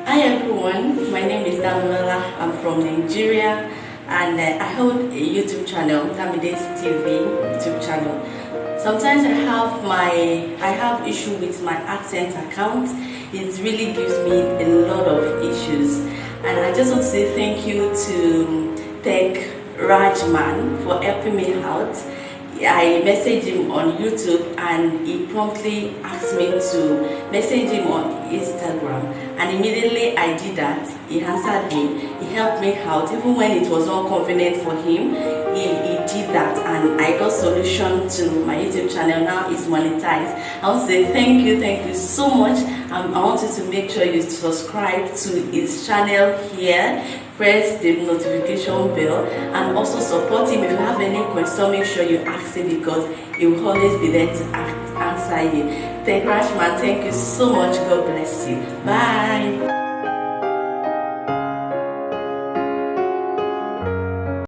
Hi everyone, my name is Damola. I'm from Nigeria and I hold a YouTube channel, Damide's TV YouTube channel. Sometimes I have issue with my Adsense account. It really gives me a lot of issues, and I just want to say thank you to techrajman for helping me out. I messaged him on YouTube and he promptly asked me to message him on Instagram, and immediately I did that. He answered me, he helped me out even when it was not convenient for him. He did that and I got solution to my YouTube channel. Now it's monetized. I want to say thank you so much. I want you to make sure you subscribe to his channel here, press the notification bell, and also support him. If you have any question, make sure you ask him because he will always be there to answer you. Thank Rajman, thank you so much. God bless you. Bye.